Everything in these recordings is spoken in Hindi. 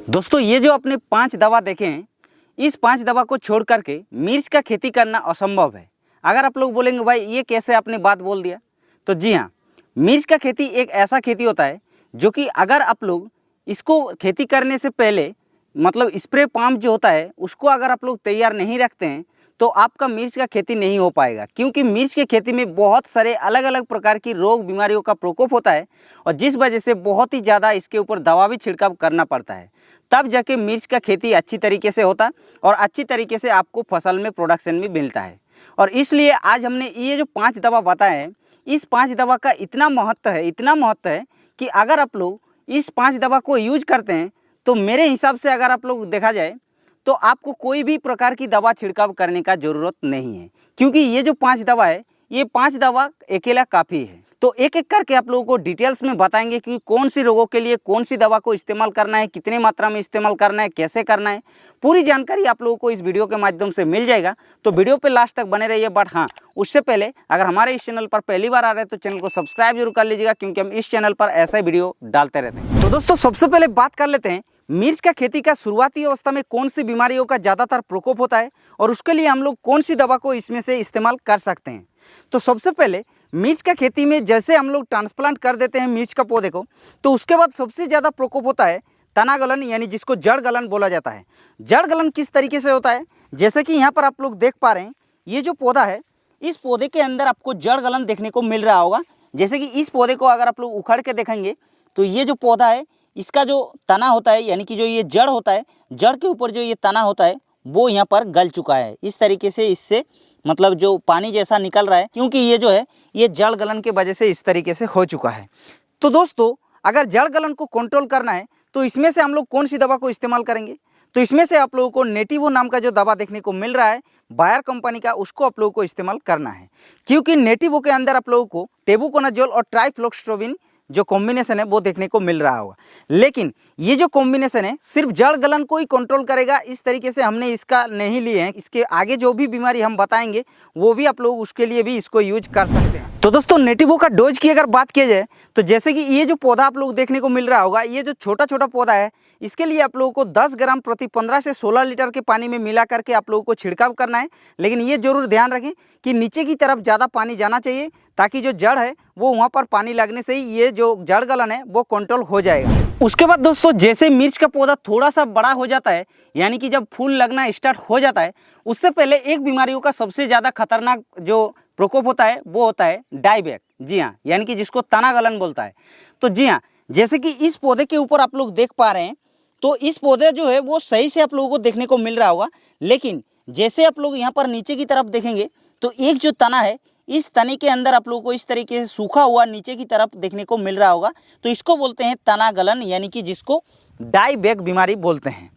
दोस्तों ये जो आपने 5 दवा देखे हैं, इस 5 दवा को छोड़ करके मिर्च का खेती करना असंभव है। अगर आप लोग बोलेंगे भाई ये कैसे आपने बात बोल दिया, तो जी हाँ, मिर्च का खेती एक ऐसा खेती होता है जो कि अगर आप लोग इसको खेती करने से पहले मतलब स्प्रे पंप जो होता है उसको अगर आप लोग तैयार नहीं रखते हैं तो आपका मिर्च का खेती नहीं हो पाएगा। क्योंकि मिर्च की खेती में बहुत सारे अलग अलग प्रकार की रोग बीमारियों का प्रकोप होता है और जिस वजह से बहुत ही ज़्यादा इसके ऊपर दवा भी छिड़काव करना पड़ता है, तब जाके मिर्च का खेती अच्छी तरीके से होता है और अच्छी तरीके से आपको फसल में प्रोडक्शन भी मिलता है। और इसलिए आज हमने ये जो 5 दवा बताए हैं, इस 5 दवा का इतना महत्व है कि अगर आप लोग इस 5 दवा को यूज करते हैं तो मेरे हिसाब से अगर आप लोग देखा जाए तो आपको कोई भी प्रकार की दवा छिड़काव करने का ज़रूरत नहीं है। क्योंकि ये जो 5 दवा है, ये 5 दवा अकेला काफ़ी है। तो एक एक करके आप लोगों को डिटेल्स में बताएंगे कि कौन सी रोगों के लिए कौन सी दवा को इस्तेमाल करना है, कितनी मात्रा में इस्तेमाल करना है, कैसे करना है, पूरी जानकारी आप लोगों को इस वीडियो के माध्यम से मिल जाएगा। तो वीडियो पे लास्ट तक बने रहिए। बट हाँ, उससे पहले अगर हमारे इस चैनल पर पहली बार आ रहे हैं तो चैनल को सब्सक्राइब जरूर कर लीजिएगा, क्योंकि हम इस चैनल पर ऐसा वीडियो डालते रहते हैं। तो दोस्तों सबसे पहले बात कर लेते हैं मिर्च का खेती का शुरुआती अवस्था में कौन सी बीमारियों का ज़्यादातर प्रकोप होता है और उसके लिए हम लोग कौन सी दवा को इसमें से इस्तेमाल कर सकते हैं। तो सबसे पहले मिर्च का खेती में जैसे हम लोग ट्रांसप्लांट कर देते हैं मिर्च का पौधे को, तो उसके बाद सबसे ज़्यादा प्रकोप होता है तना गलन, यानी जिसको जड़ गलन बोला जाता है। जड़ गलन किस तरीके से होता है, जैसे कि यहाँ पर आप लोग देख पा रहे हैं, ये जो पौधा है इस पौधे के अंदर आपको जड़ गलन देखने को मिल रहा होगा। जैसे कि इस पौधे को अगर आप लोग उखाड़ के देखेंगे तो ये जो पौधा है इसका जो तना होता है, यानी कि जो ये जड़ होता है, जड़ के ऊपर जो ये तना होता है वो यहाँ पर गल चुका है। इस तरीके से इससे मतलब जो पानी जैसा निकल रहा है, क्योंकि ये जो है ये जड़ गलन के वजह से इस तरीके से हो चुका है। तो दोस्तों अगर जड़ गलन को कंट्रोल करना है तो इसमें से हम लोग कौन सी दवा को इस्तेमाल करेंगे, तो इसमें से आप लोगों को नेटिवो नाम का जो दवा देखने को मिल रहा है बायर कंपनी का, उसको आप लोगों को इस्तेमाल करना है। क्योंकि नेटिवो के अंदर आप लोगों को टेबुकोनाजोल और ट्राइफ्लोक्स्ट्रोबिन जो कॉम्बिनेशन है वो देखने को मिल रहा होगा। लेकिन ये जो कॉम्बिनेशन है सिर्फ जड़ गलन को ही कंट्रोल करेगा, इस तरीके से हमने इसका नहीं लिए हैं। इसके आगे जो भी बीमारी हम बताएंगे वो भी आप लोग उसके लिए भी इसको यूज कर सकते हैं। तो दोस्तों नेटिवो का डोज की अगर बात किया जाए तो जैसे कि ये जो पौधा आप लोग देखने को मिल रहा होगा, ये जो छोटा छोटा पौधा है, इसके लिए आप लोगों को 10 ग्राम प्रति 15 से 16 लीटर के पानी में मिला करके आप लोगों को छिड़काव करना है। लेकिन ये जरूर ध्यान रखें कि नीचे की तरफ ज़्यादा पानी जाना चाहिए, ताकि जो जड़ है वो वहाँ पर पानी लगने से ही ये जो जड़ गलन है वो कंट्रोल हो जाएगा। उसके बाद दोस्तों जैसे मिर्च का पौधा थोड़ा सा बड़ा हो जाता है, यानी कि जब फूल लगना स्टार्ट हो जाता है, उससे पहले एक बीमारियों का सबसे ज़्यादा खतरनाक जो प्रकोप होता है वो होता है डाईबैक। जी हाँ, यानी कि जिसको तना गलन बोलता है। तो जी हाँ, जैसे कि इस पौधे के ऊपर आप लोग देख पा रहे हैं, तो इस पौधे जो है वो सही से आप लोगों को देखने को मिल रहा होगा। लेकिन जैसे आप लोग यहाँ पर नीचे की तरफ देखेंगे तो एक जो तना है, इस तने के अंदर आप लोगों को इस तरीके से सूखा हुआ नीचे की तरफ देखने को मिल रहा होगा। तो इसको बोलते हैं तना गलन, यानी कि जिसको डाईबैक बीमारी बोलते हैं।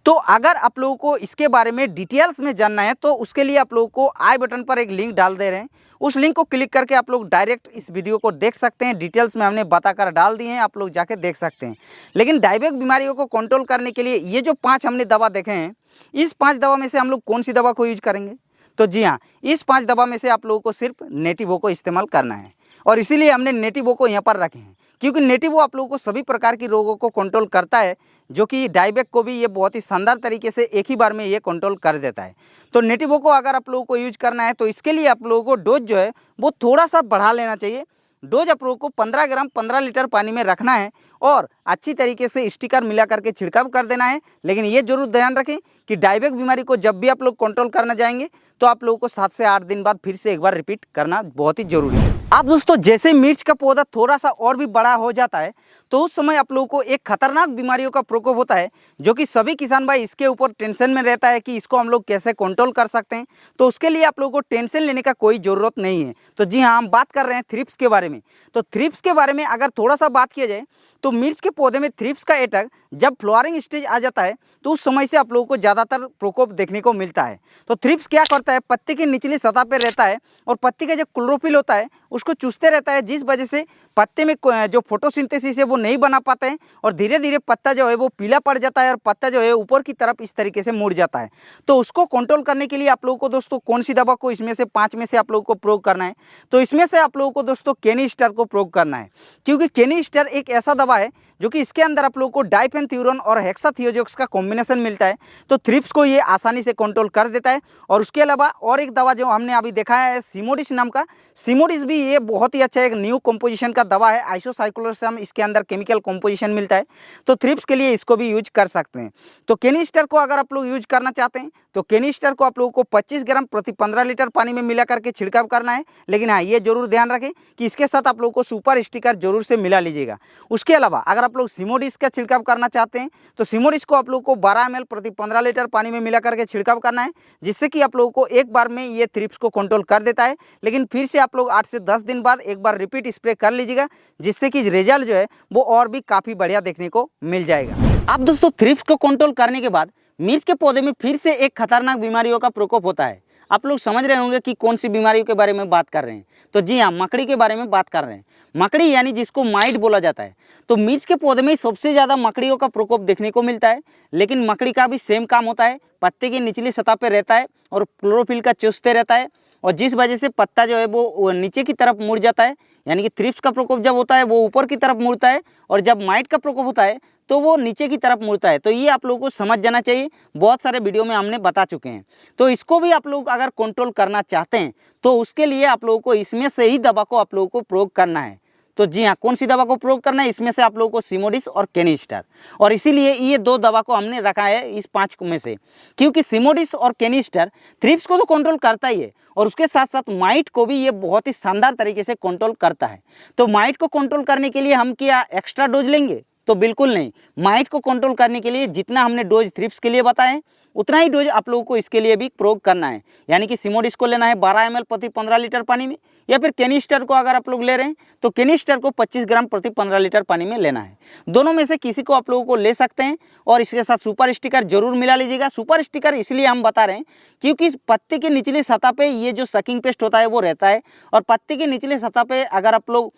तो अगर आप लोगों को इसके बारे में डिटेल्स में जानना है तो उसके लिए आप लोगों को आई बटन पर एक लिंक डाल दे रहे हैं, उस लिंक को क्लिक करके आप लोग डायरेक्ट इस वीडियो को देख सकते हैं। डिटेल्स में हमने बताकर डाल दिए हैं, आप लोग जाके देख सकते हैं। लेकिन डाईबैक बीमारियों को कंट्रोल करने के लिए ये जो 5 हमने दवा देखे हैं, इस 5 दवा में से हम लोग कौन सी दवा को यूज करेंगे, तो जी हाँ, इस 5 दवा में से आप लोगों को सिर्फ नेटिवो को इस्तेमाल करना है। और इसीलिए हमने नेटिवो को यहाँ पर रखे हैं, क्योंकि नेटिवो आप लोगों को सभी प्रकार की रोगों को कंट्रोल करता है, जो कि डाईबैक को भी ये बहुत ही शानदार तरीके से एक ही बार में ये कंट्रोल कर देता है। तो नेटिवो को अगर आप लोगों को यूज करना है तो इसके लिए आप लोगों को डोज जो है वो थोड़ा सा बढ़ा लेना चाहिए। डोज आप लोगों को 15 ग्राम 15 लीटर पानी में रखना है और अच्छी तरीके से स्टिकर मिला करके छिड़काव कर देना है। लेकिन ये जरूर ध्यान रखें कि डाईबैक बीमारी को जब भी आप लोग कंट्रोल करना जाएंगे तो आप लोगों को 7 से 8 दिन बाद फिर से एक बार रिपीट करना बहुत ही जरूरी है। अब दोस्तों जैसे मिर्च का पौधा थोड़ा सा और भी बड़ा हो जाता है तो उस समय आप लोगों को एक खतरनाक बीमारियों का प्रकोप होता है, जो कि सभी किसान भाई इसके ऊपर टेंशन में रहता है कि इसको हम लोग कैसे कंट्रोल कर सकते हैं। तो उसके लिए आप लोगों को टेंशन लेने का कोई ज़रूरत नहीं है। तो जी हाँ, हम बात कर रहे हैं थ्रिप्स के बारे में। तो थ्रिप्स के बारे में अगर थोड़ा सा बात किया जाए तो मिर्च के पौधे में थ्रिप्स का अटैक जब फ्लावरिंग स्टेज आ जाता है तो उस समय से आप लोगों को ज़्यादातर प्रकोप देखने को मिलता है। तो थ्रिप्स क्या करता है, पत्ते की निचली सतह पर रहता है और पत्ती का जो क्लोरोफिल होता है उसको चूसते रहता है, जिस वजह से पत्ते में जो फोटोसिंथेसिस है वो नहीं बना पाते हैं और धीरे धीरे पत्ता जो है वो पीला पड़ जाता है और पत्ता जो है ऊपर की तरफ इस तरीके से मुड़ जाता है। तो उसको कंट्रोल करने के लिए आप लोगों को दोस्तों कौन सी दवा को इसमें से 5 में से आप लोगों को प्रयोग करना है, तो इसमें से आप लोगों को दोस्तों केनिस्टर को प्रयोग करना है। क्योंकि केनिस्टर एक ऐसा दवा है जो कि इसके अंदर आप लोगों को डाइफेनथ्यूरॉन और हेक्साथियोजोक्स का कॉम्बिनेशन मिलता है। तो थ्रिप्स को ये आसानी से कंट्रोल कर देता है। और उसके अलावा और एक दवा जो हमने अभी देखा है सिमोडिस नाम का, सिमोडिस भी ये बहुत ही अच्छा एक न्यू कंपोजिशन का दवा है। आइसोसाइक्लोरसम इसके अंदर केमिकल कंपोजिशन मिलता है। तो थ्रिप्स के लिए इसको भी यूज कर सकते हैं। तो केनिस्टर को अगर आप लोग यूज करना चाहते हैं तो केनिस्टर को आप लोगों को 25 ग्राम प्रति 15 लीटर पानी में मिला करके छिड़काव करना है। लेकिन हाँ, ये जरूर ध्यान रखें कि इसके साथ आप लोगों को सुपर स्टिकर जरूर से मिला लीजिएगा। उसके अलावा अगर आप लोग सिमोडिस का छिड़काव करना चाहते हैं तो सिमोडिस को आप लोगों को 12 ml प्रति 15 लीटर पानी में मिला करके छिड़काव करना है, जिससे कि आप लोगों को एक बार में ये थ्रिप्स को कंट्रोल कर देता है। लेकिन फिर से आप लोग 8 से 10 दिन बाद एक बार रिपीट स्प्रे कर लीजिएगा, जिससे कि रिजल्ट जो है वो और भी काफ़ी बढ़िया देखने को मिल जाएगा। अब दोस्तों थ्रिप्स को कंट्रोल करने के बाद मिर्च के पौधे में फिर से एक खतरनाक बीमारियों का प्रकोप होता है। आप लोग समझ रहे होंगे कि कौन सी बीमारियों के बारे में बात कर रहे हैं। तो जी हाँ, मकड़ी के बारे में बात कर रहे हैं। मकड़ी यानी जिसको माइट बोला जाता है। तो मिर्च के पौधे में सबसे ज़्यादा मकड़ियों का प्रकोप देखने को मिलता है। लेकिन मकड़ी का भी सेम काम होता है, पत्ते की निचली सतह पर रहता है और क्लोरोफिल का चूसते रहता है और जिस वजह से पत्ता जो है वो नीचे की तरफ मुड़ जाता है। यानी कि थ्रिप्स का प्रकोप जब होता है वो ऊपर की तरफ मुड़ता है और जब माइट का प्रकोप होता है तो वो नीचे की तरफ मुड़ता है। तो ये आप लोगों को समझ जाना चाहिए, बहुत सारे वीडियो में हमने बता चुके हैं। तो इसको भी आप लोग अगर कंट्रोल करना चाहते हैं तो उसके लिए आप लोगों को इसमें से ही दवा को आप लोगों को प्रयोग करना है। तो जी हाँ, कौन सी दवा को प्रयोग करना है, इसमें से आप लोगों को सिमोडिस और केनिस्टर। और इसीलिए ये 2 दवा को हमने रखा है इस 5 में से, क्योंकि सिमोडिस और केनिस्टर थ्रिप्स को तो कंट्रोल करता ही है और उसके साथ साथ माइट को भी ये बहुत ही शानदार तरीके से कंट्रोल करता है। तो माइट को कंट्रोल करने के लिए हम क्या एक्स्ट्रा डोज लेंगे? तो बिल्कुल नहीं। माइट को कंट्रोल करने के लिए जितना हमने डोज थ्रिप्स के लिए बताएं उतना ही डोज आप लोगों को इसके लिए भी प्रयोग करना है। यानी कि सिमोडिस को लेना है 12 ml प्रति 15 लीटर पानी में, या फिर केनिस्टर को अगर आप लोग ले रहे हैं तो केनिस्टर को 25 ग्राम प्रति 15 लीटर पानी में लेना है। दोनों में से किसी को आप लोगों को ले सकते हैं और इसके साथ सुपर स्टिकर जरूर मिला लीजिएगा। सुपर स्टिकर इसलिए हम बता रहे हैं क्योंकि पत्ते की निचली सतह पे ये जो सकिंग पेस्ट होता है वो रहता है और पत्ते की निचली सतह पे अगर आप लोग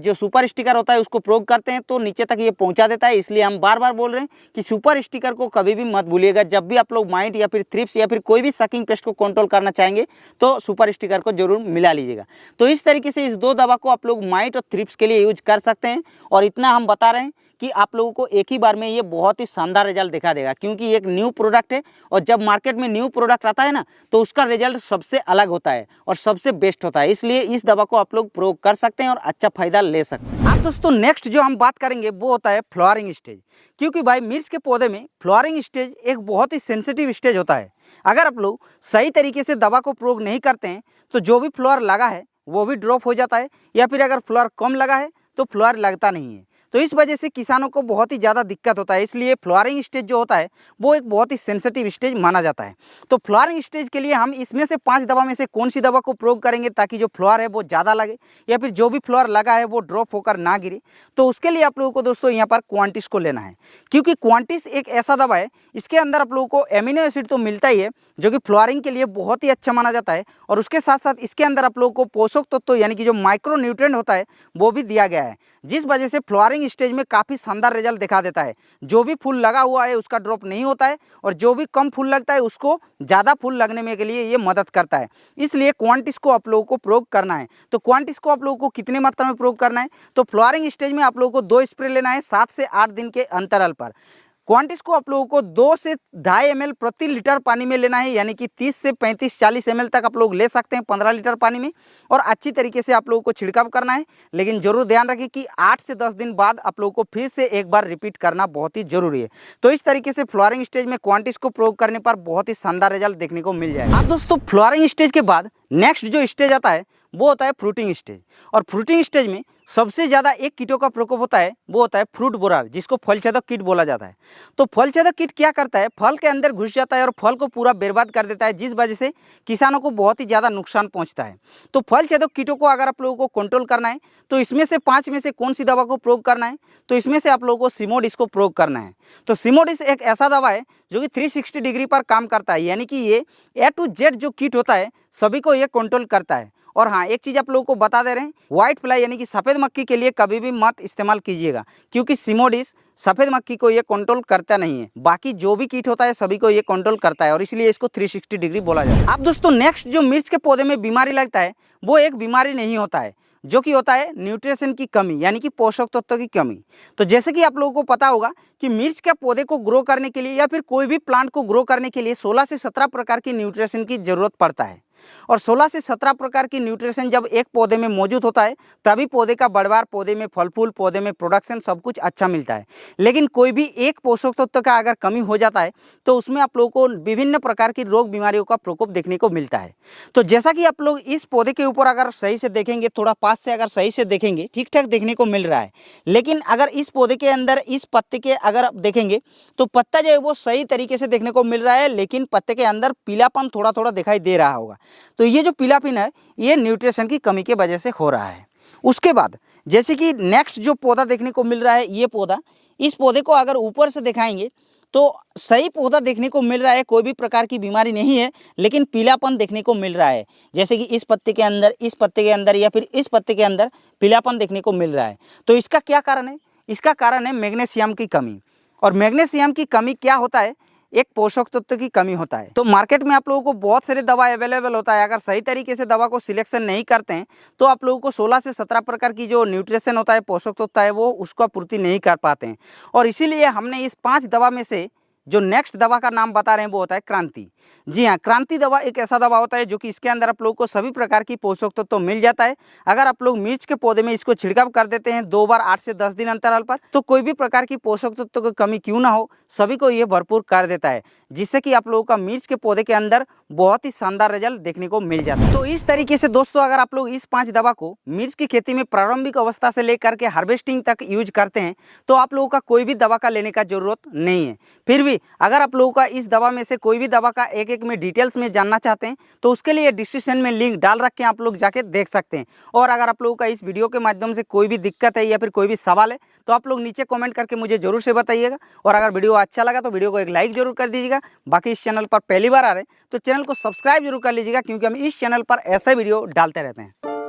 जो सुपर स्टिकर होता है उसको प्रयोग करते हैं तो नीचे तक ये पहुंचा देता है। इसलिए हम बार बार बोल रहे हैं कि सुपर स्टिकर को कभी भी मत भूलिएगा। जब भी आप लोग माइट या फिर थ्रिप्स या फिर कोई भी सकिंग पेस्ट को कंट्रोल करना चाहेंगे तो सुपर स्टिकर को जरूर मिला लीजिएगा। तो इस तरीके से इस 2 दवा को आप लोग माइट और थ्रिप्स के लिए यूज कर सकते हैं। और इतना हम बता रहे हैं कि आप लोगों को एक ही बार में ये बहुत ही शानदार रिजल्ट दिखा देगा, क्योंकि एक न्यू प्रोडक्ट है और जब मार्केट में न्यू प्रोडक्ट आता है ना तो उसका रिजल्ट सबसे अलग होता है और सबसे बेस्ट होता है। इसलिए इस दवा को आप लोग प्रयोग कर सकते हैं और अच्छा फायदा ले सकते हैं। अब दोस्तों नेक्स्ट जो हम बात करेंगे वो होता है फ्लावरिंग स्टेज। क्योंकि भाई मिर्च के पौधे में फ्लावरिंग स्टेज एक बहुत ही सेंसिटिव स्टेज होता है। अगर आप लोग सही तरीके से दवा को प्रयोग नहीं करते हैं तो जो भी फ्लावर लगा है वो भी ड्रॉप हो जाता है, या फिर अगर फ्लावर कम लगा है तो फ्लावर लगता नहीं है। तो इस वजह से किसानों को बहुत ही ज़्यादा दिक्कत होता है। इसलिए फ्लावरिंग स्टेज जो होता है वो एक बहुत ही सेंसिटिव स्टेज माना जाता है। तो फ्लावरिंग स्टेज के लिए हम इसमें से 5 दवा में से कौन सी दवा को प्रयोग करेंगे ताकि जो फ्लावर है वो ज़्यादा लगे या फिर जो भी फ्लावर लगा है वो ड्रॉप होकर ना गिरे। तो उसके लिए आप लोगों को दोस्तों यहाँ पर क्वांटिस को लेना है, क्योंकि क्वांटिस एक ऐसा दवा है इसके अंदर आप लोगों को एमिनो एसिड तो मिलता ही है जो कि फ्लावरिंग के लिए बहुत ही अच्छा माना जाता है। और उसके साथ साथ इसके अंदर आप लोगों को पोषक तत्व यानी कि जो माइक्रो न्यूट्रिएंट होता है वो भी दिया गया है, जिस वजह से फ्लावरिंग स्टेज में काफ़ी शानदार रिजल्ट दिखा देता है। जो भी फूल लगा हुआ है उसका ड्रॉप नहीं होता है और जो भी कम फूल लगता है उसको ज़्यादा फूल लगने में के लिए ये मदद करता है। इसलिए क्वांटिस को आप लोगों को प्रयोग करना है। तो क्वांटिस को आप लोगों को कितने मात्रा में प्रयोग करना है, तो फ्लावरिंग स्टेज में आप लोगों को 2 स्प्रे लेना है 7 से 8 दिन के अंतराल पर। क्वांटिस को आप लोगों को 2 से 2.5 ml प्रति लीटर पानी में लेना है, यानी कि 30 से 35-40 ml तक आप लोग ले सकते हैं 15 लीटर पानी में, और अच्छी तरीके से आप लोगों को छिड़काव करना है। लेकिन जरूर ध्यान रखें कि 8 से 10 दिन बाद आप लोगों को फिर से एक बार रिपीट करना बहुत ही जरूरी है। तो इस तरीके से फ्लावरिंग स्टेज में क्वांटिस को प्रयोग करने पर बहुत ही शानदार रिजल्ट देखने को मिल जाएगा। अब दोस्तों फ्लावरिंग स्टेज के बाद नेक्स्ट जो स्टेज आता है वो होता है फ्रूटिंग स्टेज। और फ्रूटिंग स्टेज में सबसे ज़्यादा एक कीटों का प्रकोप होता है, वो होता है फ्रूट बोरर, जिसको फल छेदक कीट बोला जाता है। तो फल छेदक कीट क्या करता है, फल के अंदर घुस जाता है और फल को पूरा बर्बाद कर देता है, जिस वजह से किसानों को बहुत ही ज़्यादा नुकसान पहुंचता है। तो फल छेदक कीटों को अगर आप लोगों को कंट्रोल करना है तो इसमें से 5 में से कौन सी दवा को प्रयोग करना है, तो इसमें से आप लोगों को सिमोडिस को प्रयोग करना है। तो सिमोडिस एक ऐसा दवा है जो कि 360 डिग्री पर काम करता है, यानी कि ये A to Z जो कीट होता है सभी को ये कंट्रोल करता है। और हाँ, एक चीज़ आप लोगों को बता दे रहे हैं, व्हाइट फ्लाई यानी कि सफ़ेद मक्खी के लिए कभी भी मत इस्तेमाल कीजिएगा, क्योंकि सिमोडिस सफ़ेद मक्खी को ये कंट्रोल करता नहीं है। बाकी जो भी कीट होता है सभी को ये कंट्रोल करता है और इसलिए इसको 360 डिग्री बोला जाता है। अब दोस्तों नेक्स्ट जो मिर्च के पौधे में बीमारी लगता है वो एक बीमारी नहीं होता है, जो कि होता है न्यूट्रिशन की कमी, यानी कि पोषक तत्वों की कमी। तो जैसे कि आप लोगों को पता होगा कि मिर्च के पौधे को ग्रो करने के लिए या फिर कोई भी प्लांट को ग्रो करने के लिए 16 से 17 प्रकार की न्यूट्रिशन की जरूरत पड़ता है। और 16 से 17 प्रकार की न्यूट्रिशन जब एक पौधे में मौजूद होता है तभी पौधे का बढ़वार, पौधे में फल फूल, पौधे में प्रोडक्शन सब कुछ अच्छा मिलता है। लेकिन कोई भी एक पोषक तत्व का अगर कमी हो जाता है तो उसमें आप लोगों को विभिन्न प्रकार की रोग बीमारियों का प्रकोप देखने को मिलता है। तो जैसा कि आप लोग इस पौधे के ऊपर अगर सही से देखेंगे, थोड़ा पास से अगर सही से देखेंगे, ठीक ठाक देखने को मिल रहा है। लेकिन अगर इस पौधे के अंदर इस पत्ते के अगर आप देखेंगे तो पत्ता जो है वो सही तरीके से देखने को मिल रहा है, लेकिन पत्ते के अंदर पीलापन थोड़ा थोड़ा दिखाई दे रहा होगा। तो ये जो पीलापन है ये न्यूट्रिशन की कमी के वजह से हो रहा है। उसके बाद जैसे कि नेक्स्ट जो पौधा देखने को मिल रहा है, ये पौधा, इस पौधे को अगर ऊपर से दिखाएंगे तो सही पौधा देखने को मिल रहा है, कोई भी प्रकार की बीमारी नहीं है, लेकिन पीलापन देखने को मिल रहा है। जैसे कि इस पत्ते के अंदर, इस पत्ते के अंदर या फिर इस पत्ते के अंदर पीलापन देखने को मिल रहा है। तो इसका क्या कारण है? इसका कारण है मैग्नीशियम की कमी। और मैग्नीशियम की कमी क्या होता है? एक पोषक तत्व की कमी होता है। तो मार्केट में आप लोगों को बहुत सारे दवा अवेलेबल होता है, अगर सही तरीके से दवा को सिलेक्शन नहीं करते हैं तो आप लोगों को 16 से 17 प्रकार की जो न्यूट्रिशन होता है, पोषक तत्व है, वो उसका पूर्ति नहीं कर पाते हैं। और इसीलिए हमने इस 5 दवा में से जो नेक्स्ट दवा का नाम बता रहे हैं वो होता है क्रांति। जी हाँ, क्रांति दवा एक ऐसा दवा होता है जो कि इसके अंदर आप लोगों को सभी प्रकार की पोषक तत्व मिल जाता है। अगर आप लोग मिर्च के पौधे में इसको छिड़काव कर देते हैं 2 बार 8 से 10 दिन अंतराल पर, तो कोई भी प्रकार की पोषक तत्व की कमी क्यों ना हो, सभी को ये भरपूर कर देता है, जिससे कि आप लोगों का मिर्च के पौधे के अंदर बहुत ही शानदार रिजल्ट देखने को मिल जाता है। तो इस तरीके से दोस्तों अगर आप लोग इस 5 दवा को मिर्च की खेती में प्रारंभिक अवस्था से लेकर के हार्वेस्टिंग तक यूज करते हैं तो आप लोगों का कोई भी दवा का लेने का जरूरत नहीं है। फिर भी अगर आप लोगों का इस दवा में से कोई भी दवा का एक एक में डिटेल्स में जानना चाहते हैं तो उसके लिए डिस्क्रिप्शन में लिंक डाल रखे हैं, आप लोग जाके देख सकते हैं। और अगर आप लोगों का इस वीडियो के माध्यम से कोई भी दिक्कत है या फिर कोई भी सवाल है तो आप लोग नीचे कमेंट करके मुझे जरूर से बताइएगा। और अगर वीडियो अच्छा लगा तो वीडियो को एक लाइक जरूर कर दीजिएगा। बाकी इस चैनल पर पहली बार आ रहे हैं तो चैनल को सब्सक्राइब जरूर कर लीजिएगा, क्योंकि हम इस चैनल पर ऐसे वीडियो डालते रहते हैं।